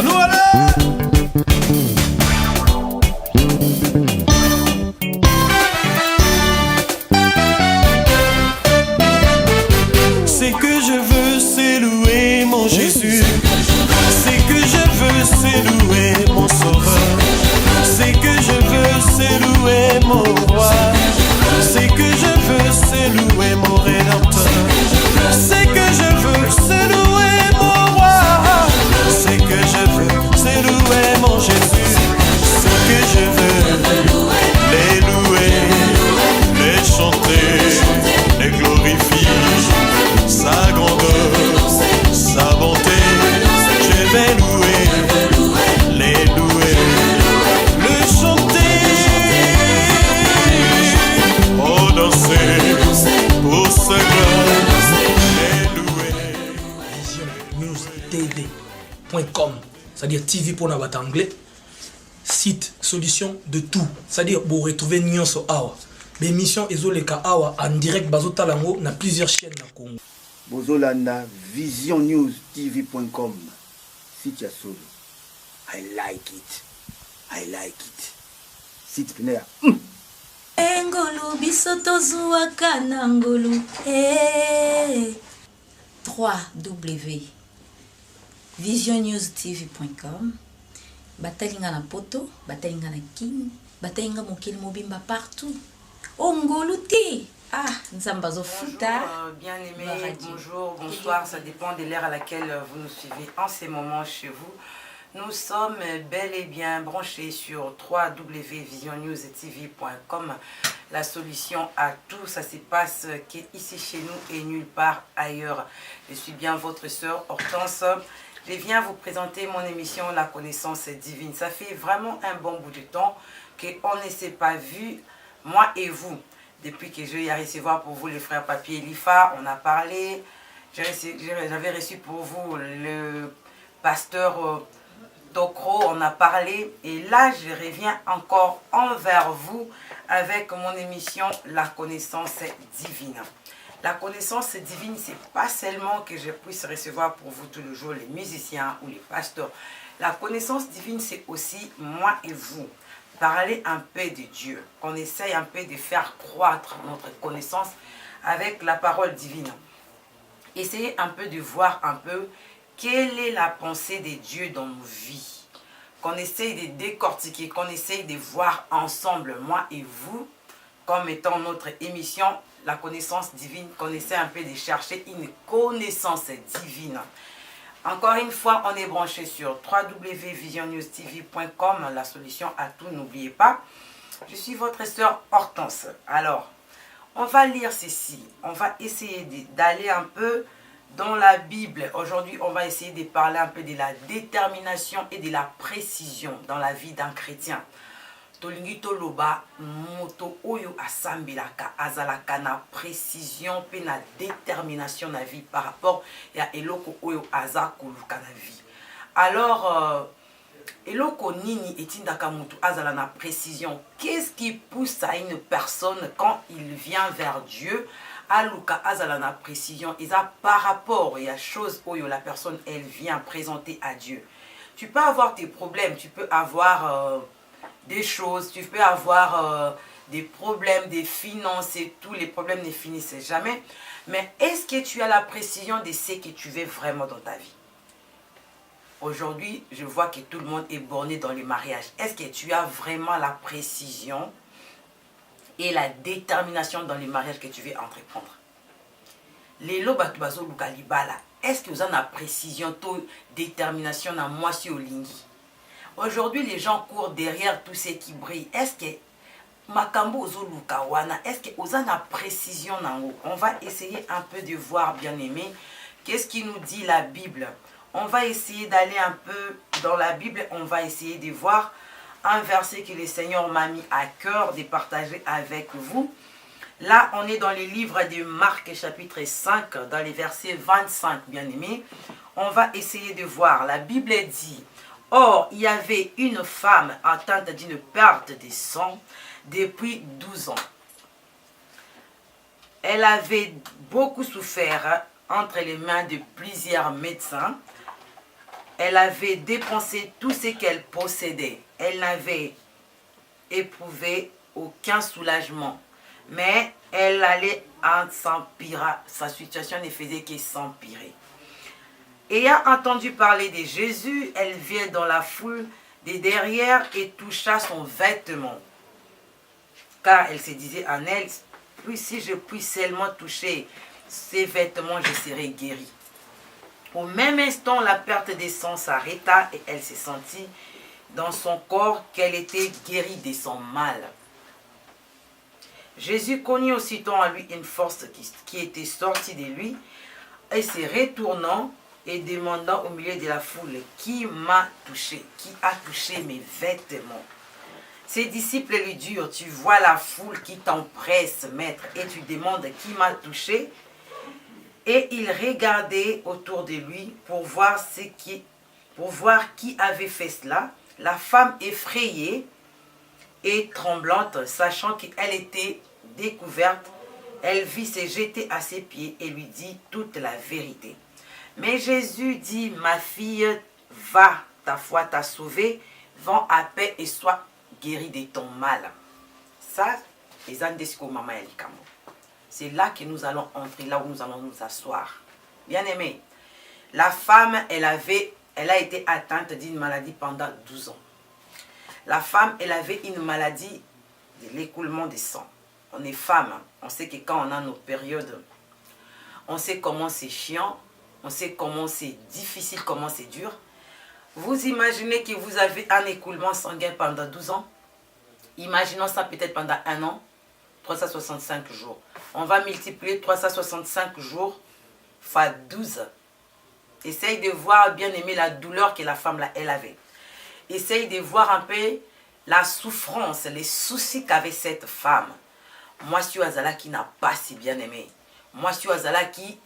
nous allez. C'est que je veux, c'est louer mon Jésus. C'est que je veux, c'est louer mon Sauveur. C'est que je veux, c'est louer mon Roi. C'est que je veux, c'est louer mon Rédempteur. C'est que je veux, c'est louer mon Roi. C'est que je veux, c'est louer mon Jésus. C'est que je veux, les louer, les chanter, les glorifier. Sa grandeur, sa bonté, je vais louer, les louer, le chanter, oh danser, pour sa gloire, les louer. VisionNewsTV.com, c'est-à-dire TV pour n'abat anglais, site solution de tout, c'est-à-dire pour retrouver Nyonso Awa. L'émission Ezoleka Awa en direct Bazotalango na plusieurs chaînes na Congo. Bozolanda VisionNewsTV.com. Site ya solo. I like it. I like it. Site pinea. Engolu bisoto zuaka na ngolu. 3W VisionNewsTV.com. Batalinga na poto, batalinga na king, batalinga mokili mobimba partout. Ongolu te. Ah, Nzambazo Futa. Bien aimé, bonjour, bonsoir, ça dépend de l'heure à laquelle vous nous suivez en ces moments chez vous. Nous sommes bel et bien branchés sur www.visionnewstv.com. La solution à tout, ça se passe ici chez nous et nulle part ailleurs. Je suis bien votre sœur Hortense. Je viens vous présenter mon émission La Connaissance Divine. Ça fait vraiment un bon bout de temps qu'on ne s'est pas vu, moi et vous. Depuis que je vais recevoir pour vous le frère Papier Lifa, on a parlé. J'avais reçu pour vous le pasteur Tokro, on a parlé. Et là, je reviens encore envers vous avec mon émission La Connaissance Divine. La connaissance divine, c'est pas seulement que je puisse recevoir pour vous tous les jours les musiciens ou les pasteurs. La connaissance divine, c'est aussi moi et vous. Parler un peu de Dieu, qu'on essaye un peu de faire croître notre connaissance avec la parole divine. Essayez un peu de voir un peu quelle est la pensée de Dieu dans nos vies. Qu'on essaye de décortiquer, qu'on essaye de voir ensemble, moi et vous, comme étant notre émission, la connaissance divine, qu'on essaie un peu de chercher une connaissance divine. Encore une fois, on est branché sur www.visionnewstv.com, la solution à tout, n'oubliez pas. Je suis votre sœur Hortense. Alors, on va lire ceci. On va essayer d'aller un peu dans la Bible. Aujourd'hui, on va essayer de parler un peu de la détermination et de la précision dans la vie d'un chrétien. Tolingi toloba moto oyo asambelaka azalaka na précision pe na détermination na vie par rapport ya eloko oyo aza koluka na vie. Alors eloko nini etindaka mutu azala na précision? Qu'est-ce qui pousse à une personne quand il vient vers Dieu aluka azala na précision? Et ça par rapport à chose oyo la personne elle vient présenter à Dieu. Tu peux avoir tes problèmes, tu peux avoir des choses, tu peux avoir des problèmes, des finances et tous les problèmes ne finissent jamais. Mais est-ce que tu as la précision de ce que tu veux vraiment dans ta vie? Aujourd'hui, je vois que tout le monde est borné dans le mariage. Est-ce que tu as vraiment la précision et la détermination dans les mariages que tu veux entreprendre? Les lobatubazo lukalibala. Est-ce que vous avez la précision, la détermination dans moi sur Olingi? Aujourd'hui, les gens courent derrière tout ce qui brille. Est-ce que Makambo Zoluka Wana, est-ce que vous avez la précision dans vous? On va essayer un peu de voir, bien aimé, qu'est-ce qui nous dit la Bible. On va essayer d'aller un peu dans la Bible. On va essayer de voir un verset que le Seigneur m'a mis à cœur de partager avec vous. Là, on est dans le livre de Marc, chapitre 5, dans les versets 25, bien aimé. On va essayer de voir. La Bible dit: or, il y avait une femme atteinte d'une perte de sang depuis 12 ans. Elle avait beaucoup souffert entre les mains de plusieurs médecins elle avait dépensé tout ce qu'elle possédait. Elle n'avait éprouvé aucun soulagement. Mais elle allait en s'empirer. Sa situation ne faisait que s'empirer. Ayant entendu parler de Jésus, elle vient dans la foule de derrière et toucha son vêtement. Car elle se disait en elle, puis si je puis seulement toucher ses vêtements, je serai guérie. Au même instant, la perte de sang s'arrêta et elle se sentit dans son corps qu'elle était guérie de son mal. Jésus connut aussitôt en lui une force qui était sortie de lui et se retournant et demandant au milieu de la foule, qui m'a touché, qui a touché mes vêtements. Ses disciples lui dirent, tu vois la foule qui t'empresse, maître, et tu demandes qui m'a touché. Et il regardait autour de lui pour voir qui avait fait cela. La femme effrayée et tremblante, sachant qu'elle était découverte, elle vit se jeter à ses pieds et lui dit toute la vérité. Mais Jésus dit, ma fille, va, ta foi t'a sauvée, va à paix et sois guérie de ton mal. Ça, c'est là que nous allons entrer, là où nous allons nous asseoir. Bien aimé, la femme, elle a été atteinte d'une maladie pendant 12 ans. La femme, elle avait une maladie de l'écoulement du sang. On est femme, on sait que quand on a nos périodes, on sait comment c'est chiant, on sait comment c'est difficile, comment c'est dur. Vous imaginez que vous avez un écoulement sanguin pendant 12 ans. Imaginons ça peut-être pendant 1 an, 365 jours. On va multiplier 365 jours fois 12. Essaye de voir, bien aimé, la douleur que la femme là, elle avait. Essaye de voir un peu la souffrance, les soucis qu'avait cette femme. Moi, je suis Azala qui n'a pas si bien aimé. Moi, je suis Azala qui,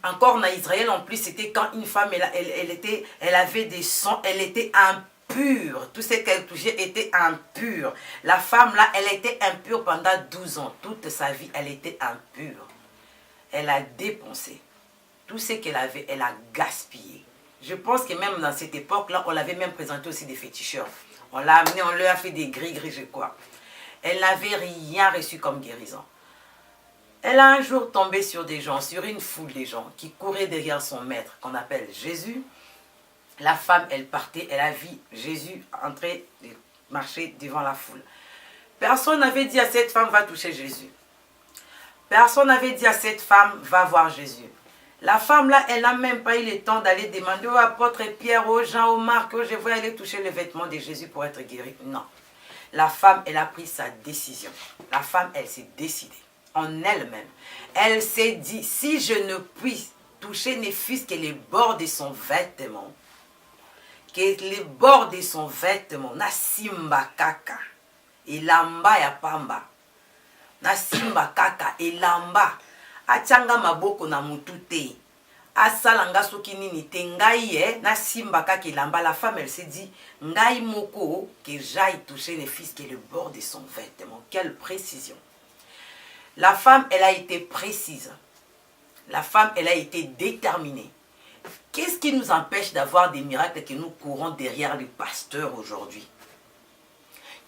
encore en Israël en plus, c'était quand une femme, elle avait des sangs, elle était impure. Tout ce qu'elle touchait était impur. La femme là, elle était impure pendant 12 ans. Toute sa vie, elle était impure. Elle a dépensé. Tout ce qu'elle avait, elle a gaspillé. Je pense que même dans cette époque-là, on l'avait même présenté aussi des féticheurs. On l'a amené, on lui a fait des gris-gris, je crois. Elle n'avait rien reçu comme guérison. Elle a un jour tombé sur des gens, sur une foule de gens qui couraient derrière son maître, qu'on appelle Jésus. La femme, elle partait, elle a vu Jésus entrer, marcher devant la foule. Personne n'avait dit à cette femme, va toucher Jésus. Personne n'avait dit à cette femme, va voir Jésus. La femme là, elle n'a même pas eu le temps d'aller demander aux apôtres Pierre, aux Jean, aux Marc, que je vais aller toucher le vêtement de Jésus pour être guérie. Non. La femme, elle a pris sa décision. La femme, elle s'est décidée en elle-même. Elle s'est dit, si je ne puis toucher ne fût-ce que les bords de son vêtement, que les bords de son vêtement, na simba kaka, elamba ya pamba, na simba kaka, elamba, atianga maboko na mutute, asalanga soki nini te ngai na simba kaka elamba. La femme, elle s'est dit, ngai moko, que j'aille toucher ne fût-ce que le bord de son vêtement. Quelle précision. La femme, elle a été précise. La femme, elle a été déterminée. Qu'est-ce qui nous empêche d'avoir des miracles que nous courons derrière les pasteurs aujourd'hui?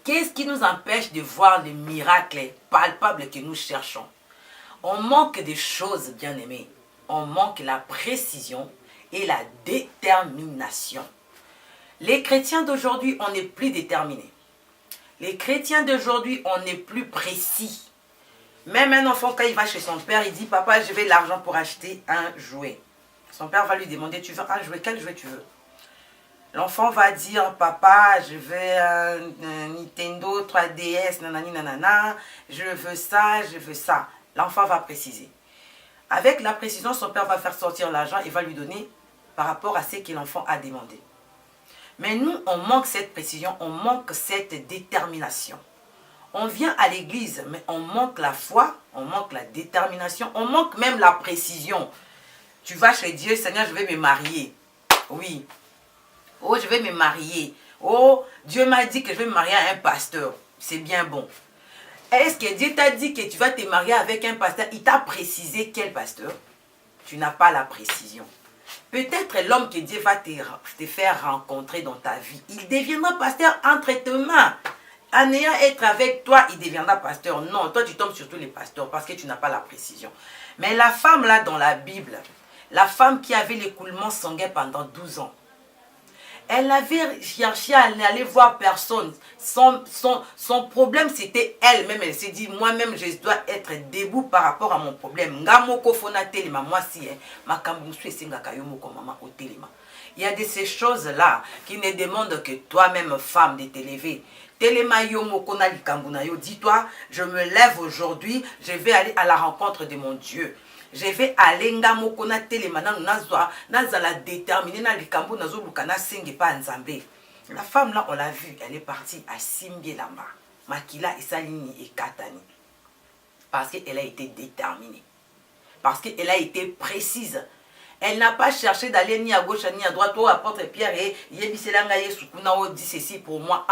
Qu'est-ce qui nous empêche de voir les miracles palpables que nous cherchons? On manque des choses, bien aimées. On manque la précision et la détermination. Les chrétiens d'aujourd'hui, on n'est plus déterminés. Les chrétiens d'aujourd'hui, on n'est plus précis. Même un enfant, quand il va chez son père, il dit, papa, je veux l'argent pour acheter un jouet. Son père va lui demander, tu veux un jouet? Quel jouet tu veux? L'enfant va dire, papa, je veux un Nintendo 3DS, nanani nanana, je veux ça, je veux ça. L'enfant va préciser. Avec la précision, son père va faire sortir l'argent et va lui donner par rapport à ce que l'enfant a demandé. Mais nous, on manque cette précision, on manque cette détermination. On vient à l'église, mais on manque la foi, on manque la détermination, on manque même la précision. Tu vas chez Dieu, Seigneur, je vais me marier. Oui. Oh, je vais me marier. Oh, Dieu m'a dit que je vais me marier à un pasteur. C'est bien bon. Est-ce que Dieu t'a dit que tu vas te marier avec un pasteur? Il t'a précisé quel pasteur? Tu n'as pas la précision. Peut-être l'homme que Dieu va te faire rencontrer dans ta vie, il deviendra pasteur entre tes mains. En ayant être avec toi, il deviendra pasteur. Non, toi tu tombes sur tous les pasteurs parce que tu n'as pas la précision. Mais la femme là dans la Bible, la femme qui avait l'écoulement sanguin pendant 12 ans, elle avait cherché à n'aller voir personne. Son problème, c'était elle-même. Elle s'est dit, moi-même, je dois être debout par rapport à mon problème. Il y a de ces choses-là qui ne demandent que toi-même, femme, de t'élever. Dis-toi, je me lève aujourd'hui, je vais aller à la rencontre de mon Dieu. Je vais aller ngamokona telemana nazala déterminer na likambo nazoluka na senge pa nzambe. La femme là on l'a vu, elle est partie à Simbielamba. Makila et Salini et Katani. Parce qu'elle a été déterminée. Parce qu'elle a été précise. Elle n'a pas cherché d'aller ni à gauche ni à droite. Oh, apôtre Pierre et Yebiselanga Yesukuna dit ceci pour moi.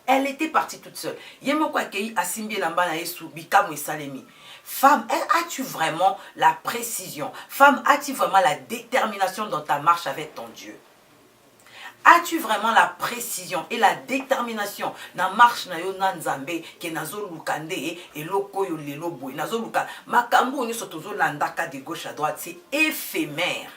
Elle était partie toute seule. Yemoko akei à Simbielamba na Yesu bikamo et Salemi. Femme, as-tu vraiment la précision? Femme, as-tu vraiment la détermination dans ta marche avec ton Dieu? As-tu vraiment la précision et la détermination dans la marche na yo nanzambe ke nazo lukande et loko yo lelo boy nazo luka makambo ni sotozo landaka de gauche à droite, c'est éphémère.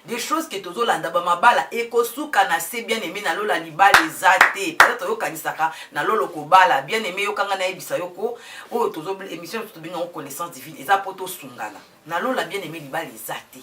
Des choses que tozo landa ba mabala ekosuka na se bien aimé na lola libala ezate peut-être yo kanisaka na lolo ko bala bien aimé yo kanga na ebisa yoko o tozo émission to binga connaissance divine eza poto sungana na lola bien aimé libala ezate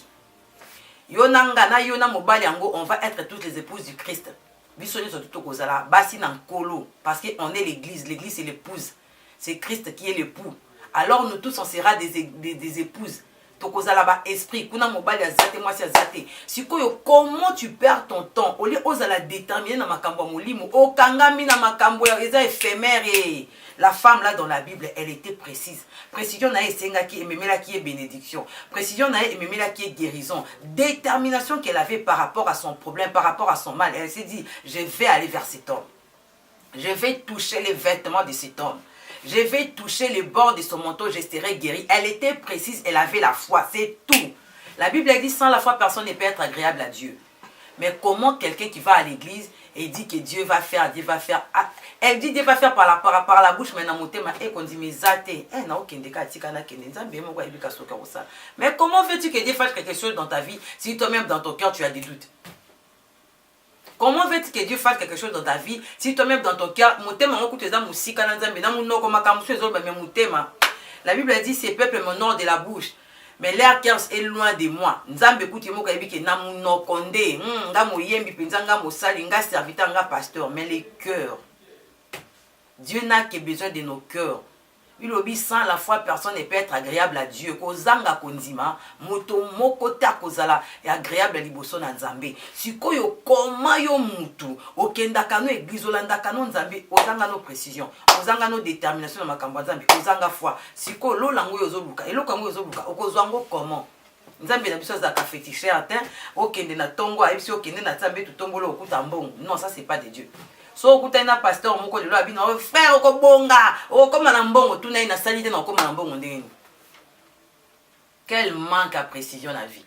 yo nanga na yo na mobali yango on va être toutes les épouses du Christ biso ni soto to kozala basi na nkolo parce que on est l'église c'est l'épouse, c'est Christ qui est l'époux, alors nous tous on sera des épouses. Tokozala esprit kuna mobali azate mwasi azate sikoyo. Comment tu perds ton temps au lieu ozala déterminer na makambo molimo okangami na makambo ya eza éphémère. La femme là dans la Bible, elle était précise. Précision na esenga qui ememela qui est bénédiction, précision na ememela qui est guérison, détermination qu'elle avait par rapport à son problème, par rapport à son mal. Elle s'est dit, je vais aller vers cet homme, je vais toucher les vêtements de cet homme, je vais toucher les bords de son manteau, je serai guérie. Elle était précise, elle avait la foi, c'est tout. La Bible dit, sans la foi, personne ne peut être agréable à Dieu. Mais comment quelqu'un qui va à l'église et dit que Dieu va faire, elle dit Dieu va faire par la bouche, mais dans mon thème, et qu'on dit, mais mais comment veux-tu que Dieu fasse quelque chose dans ta vie si toi-même dans ton cœur tu as des doutes? Comment veux-tu que Dieu fasse quelque chose dans ta vie si toi-même dans ton cœur, la Bible dit, ces peuples m'honorent de la bouche, mais leur cœur est loin de moi. Mais les cœurs, Dieu n'a que besoin de nos cœurs. Il obéit sans la foi, personne ne peut être agréable à Dieu. Kozanga konzima, moto moko ta kozala et agréable à liboso na nzambe. Sikoyo koma yo mutu, okendaka no église olandaka no nzambe, ozanga no précision, ozanga no détermination na makambo nzambe, ozanga foi. Siko lo lango yo zoluka, eloko yango yo zoluka, okozwango comment? Nzambe na biso za ka féticher atteint, okende na tongo, ayebisi okende na nzambe tutombolo okuta mbongo. Non, ça c'est pas de Dieu. So kutana pasteur moko lelo abina frère okobonga okoma na mbongo tuna ina salite na okoma na mbongo ndeni. Quel manque à précision la vie,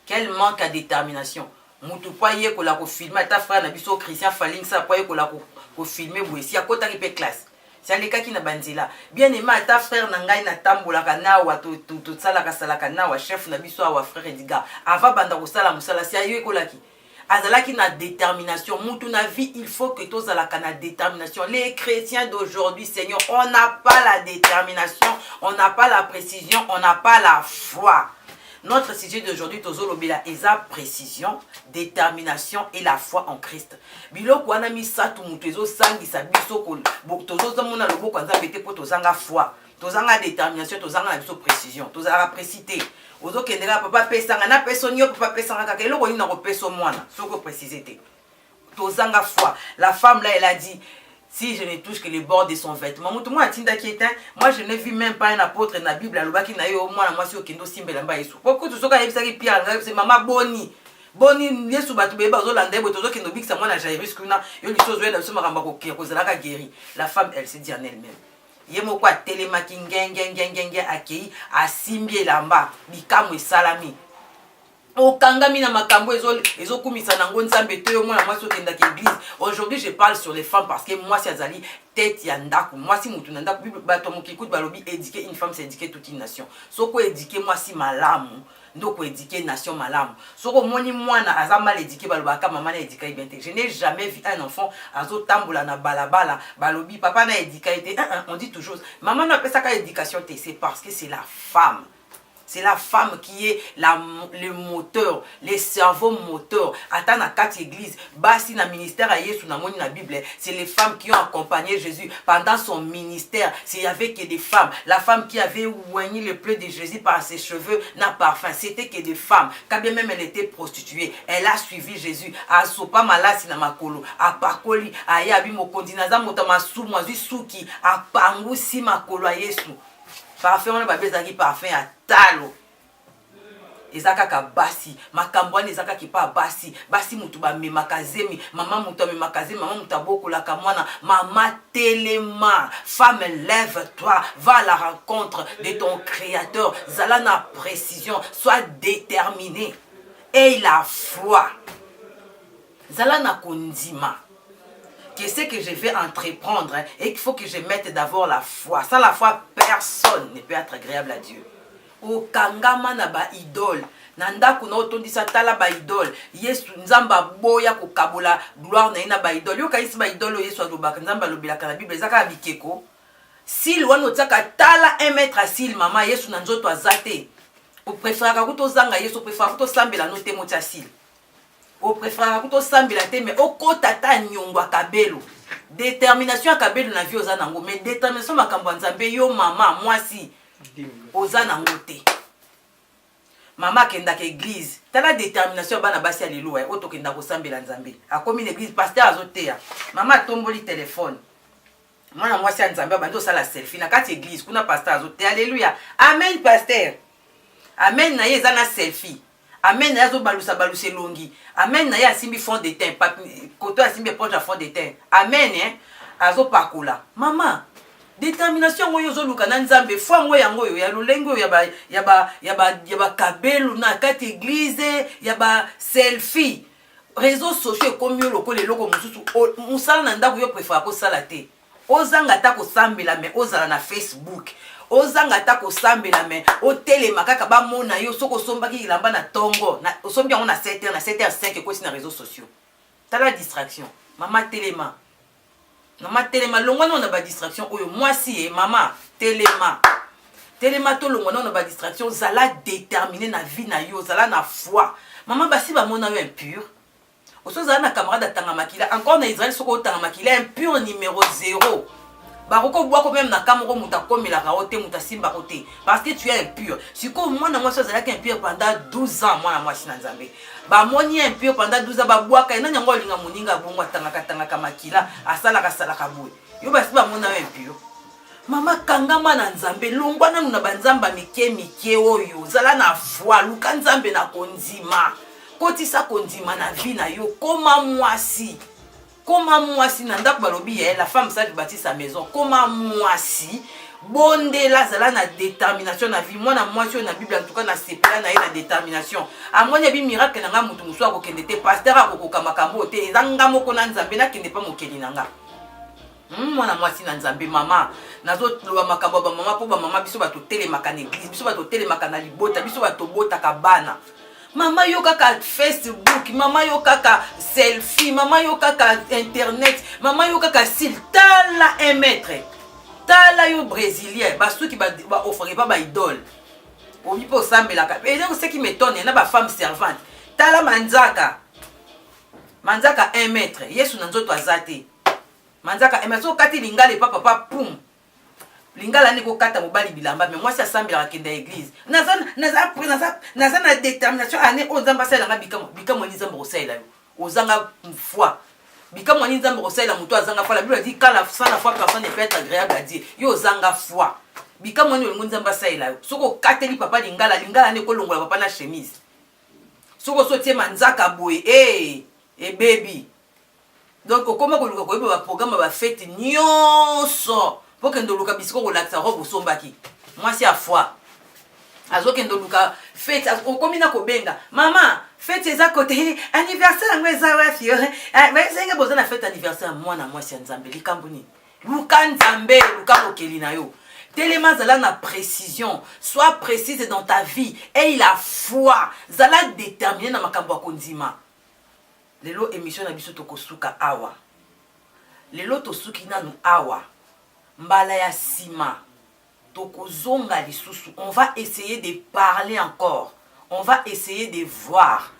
quel manque à détermination. Mutu poye ko la ko filmer ta frère na biso Christian Falling ça poye ko la ko filmer boisi akota ki pe classe c'est aleka ki na banzela bien aimé ta frère na ngai na tambola kana wa to sala ka sala kana wa chef na biso wa frère Edgar ava banda ko sala musala si ayo ko la ki azalaki na détermination. Mutu na vie, il faut que tous alaka na détermination. Les chrétiens d'aujourd'hui, Seigneur, on n'a pas la détermination, on n'a pas la précision, on n'a pas la foi. Notre sujet d'aujourd'hui, tozolobela eza précision, détermination et la foi en Christ. Biloko wana misatu mutu ezo sangisa biso ko tozo mona loboko nzambe te po tozanga foi, tozanga détermination, tozanga na biso précision, tozanga précité. Ozo kendela papa pesanga na pesonyo papa pesanga kaka eloko ni na ko peso mwana soko précisité. Tozanga foi. La femme là elle a dit, si je ne touche que les bords de son vêtement, mutu moi atinda qui était, moi je ne vis même pas un apôtre dans la Bible alobaki na yo mwana mwasi okendo simbela mba Yesu. Pourquoi tu soka yebisa ki pia c'est maman Boni Yesu batu beba zo landa ebo tozo kendo bikisa mwana Jairus kuna yo liso zo na so makamba ko kozalaka guéri. La femme elle s'est dit en elle-même. Yemo kwa telemaki ngenge akei asimbi elamba bikamu esalami. okangami na makambo ezokumisa nango nzambe te yo mwana mwasi okendaka église. Aujourd'hui je parle sur les femmes parce que mwasi azali tête ya ndako, mwasi mutu na ndako. Bato mokikuti balobi éduquer une femme c'est éduquer toute une nation. Soko éduquer mwasi malamu ndoko éduquer nation malamu. Soko moni mwana aza mal éduqué balobaka maman na éduquer bien te. Je n'ai jamais vu un enfant azotambola na balabala balobi papa na éduquer te. On dit toujours maman na pesa ka éducation te, c'est parce que c'est la femme. C'est la femme qui est le moteur, le cerveau moteur. Attends à 4 églises, basi na ministère à Yesu na moni na Bible. C'est les femmes qui ont accompagné Jésus pendant son ministère. Il n'y avait que des femmes. La femme qui avait oigné le pleu de Jésus par ses cheveux n'a parfum. C'était que des femmes. Quand bien même elle était prostituée, elle a suivi Jésus. A sopa malasi na makolo, a pakoli, a yabi mokondi naza motama su mwazi suki, a pangu si makolo a Yesu. Parfum on a bezaki parfum à talo. Ezaka ka basi, makambwane ezaka ki pa basi, basi mutu ba me makazemi, maman mutu me makazemi, maman mutu boko la kamwana, maman telema, femme lève-toi, va à la rencontre de ton créateur, zala na précision, sois déterminé, aie la foi. Zala na kondima. Qu'est-ce que je vais entreprendre et qu'il faut que je mette d'abord la foi. Sans la foi, personne ne peut être agréable à Dieu. O kangama na ba idole. Nanda kuna otondi sa tala ba idole. Yesu nzamba boya ko kabola gloire na ina ba idole. Yo kaisi ba idole Yesu alobaka nzamba lobelaka na Bible ezaka bikeko. S'il wana otaka tala 1 mètre à s'il mama Yesu na nzoto azate. O préférera kuto zanga Yesu préférera kuto sambela no te moti asili. O préférera kuto sambela te mais oko tata nyongwa kabelo. Détermination kabelo na vie ozanango mais détermination makambo nzambe yo mama mwasi ozanango te. Mama kenda ke église tala détermination bana basi alléluia oto kenda ko sambela nzambe akomi l'église pasteur azotea mama tomboli téléphone mwana mwasi nzambe bando sala selfie na kati église kuna pasteur azotea alléluia amen pasteur amen na yeza na selfie. Amen na yazo balusa longi. Amen na ya simbi fond de teint. Koto asimbi ponja fond de teint. Amen azo pakula. Mama, détermination ngoyo zo luka na nzambe foi ngoyo yango ya lulengo ya ba kabelu na kati église ya ba selfie. Réseaux sociaux comme yo loko le loko mususu musala na ndako yo préfère ko sala te. Ozanga ta ko sambela mais ozala na Facebook. Ozanga ta ko sambela me o telema kaka ba mona yo soko sombaki ilamba na tongo na osombi on a 7h na 7h5 ko si na réseaux sociaux. Ta la distraction. Mama telema longwana on a ba distraction oyo mwasi mama telema to longwana on a ba distraction zala déterminer na vie na yo zala na foi. Mama basi ba mona yo impur. Oso zala na camarade atanga makila encore na Israël soko otanga makila impur numéro 0. Baroko bois quand même na kamoko muta komela raote muta simba kote parce que tu es impur. Siko mwana mwasi azala impur pendant 12 ans mwana mwasi na nzambe. Ba moni impur pendant 12 ans ba bois ka nanya ngo linga muninga bongo tanga kamakila asala ka boy. Yo basi ba mona impur. Mama kangama na nzambe longwana na banzamba mike oyo zala na foi luka nzambe na konzima. Kotisa konzima na vie na yo koma mwasi. Comment moi si nanda balobi la femme ça bâtit sa maison comment moi si bonde la zala na détermination na vie moi na moi sur na Bible en tout cas na sepela na na détermination a moi bi miracle na nga mutu musu akokende te pasteur akokoka makambo te ezanga moko na nzambe na kende pa mokeli nanga moi na moi si na nzambe mama nazo loba makambo ba mama po ba mama biso ba to tele makana église biso ba to tele makana libota biso ba to bota kabana. Mama yo kaka Facebook, mama yo kaka selfie, mama yo kaka internet, mama yo kaka style tala 1 mètre. Tala yo brésilien, basu qui ba offrir pas ba idole. Obi po sambela ka. Et donc ce qui m'étonne, na ba femme servante. Tala manzaka. Manzaka 1 mètre. Yesu na nzoto azate. Manzaka emeso kati lingale papa pum. Lingala ni ko kata mobali bilamba mais moi ça semble à kenda église naza na détermination ane ozamba sala nga bikamo ni nzambo osala yo ozanga foi bikamo ni nzambo osala muto azanga foi la Bible dit quand la foi personne ne peut être agréable à Dieu yo ozanga foi bikamo ni nzamba sala yo soko kateli papa lingala ne ko longola papa na chemise soko sotie manzaka boye baby donc comment ko luka ko ba programme ba fête nyonso pour que ndoluka bisiko ko laksa robo sombaki moi c'est à foi azokende luka fete okomi na kobenga mama fete eza côté anniversaire yango eza wapi ezenge boza na fete anniversaire mwana mwasi ya nzambe likambo nini luka nzambe luka mokeli na yo telema zala na précision sois précise dans ta vie et la foi zala déterminé na makambo ya kondima lelo émission na biso tokosuka awa lelo tosuki nanu awa mbala ya sima tokozonga lisusu on va essayer de parler encore on va essayer de voir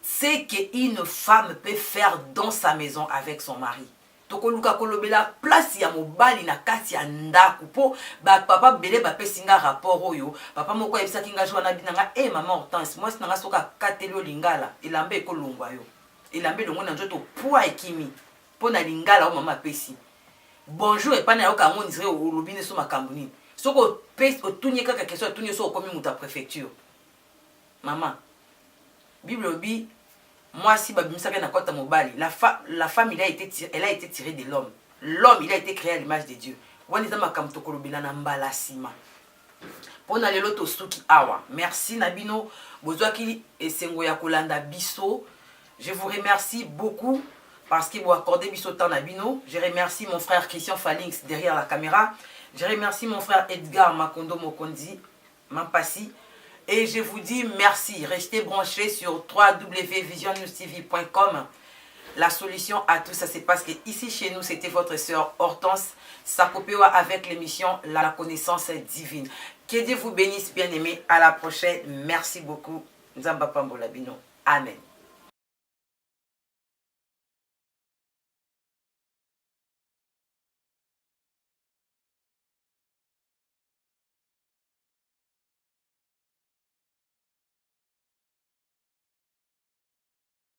ce qu'une femme peut faire dans sa maison avec son mari tokoluka kolobela place ya mobali na kati ya ndako po ba papa bele ba pesinga rapport oyo papa moko yebisaki nga joa na binanga maman Hortense moi sinanga soka katelo lingala elambe ekolongwa yo elambe longo na nzoto poa ekimi po na lingala o mama pesi bonjour et pas na yoka ngoni zre o lobine so makambo nini soko pesi otunye kaka question otunye so komi muta préfecture maman Bible obi moi si babimisaka na kota mobali la femme elle a été tirée de l'homme il a été créé à l'image de Dieu wani za makambo tokolobela na mbala sima pona lelo to suki awa merci nabino bozwaki esengo ya kolanda biso je vous remercie beaucoup parce que vous accordez biso temps nabino je remercie mon frère Christian Falings derrière la caméra je remercie mon frère Edgar Makondo Mokondi Mampasi. Et je vous dis merci. Restez branchés sur www.visionnewstv.com. La solution à tout ça, c'est parce que ici chez nous, c'était votre sœur Hortense Sakopewa avec l'émission La connaissance divine. Que Dieu vous bénisse, bien-aimés. À la prochaine. Merci beaucoup. Nzamba Pambola Bino. Amen.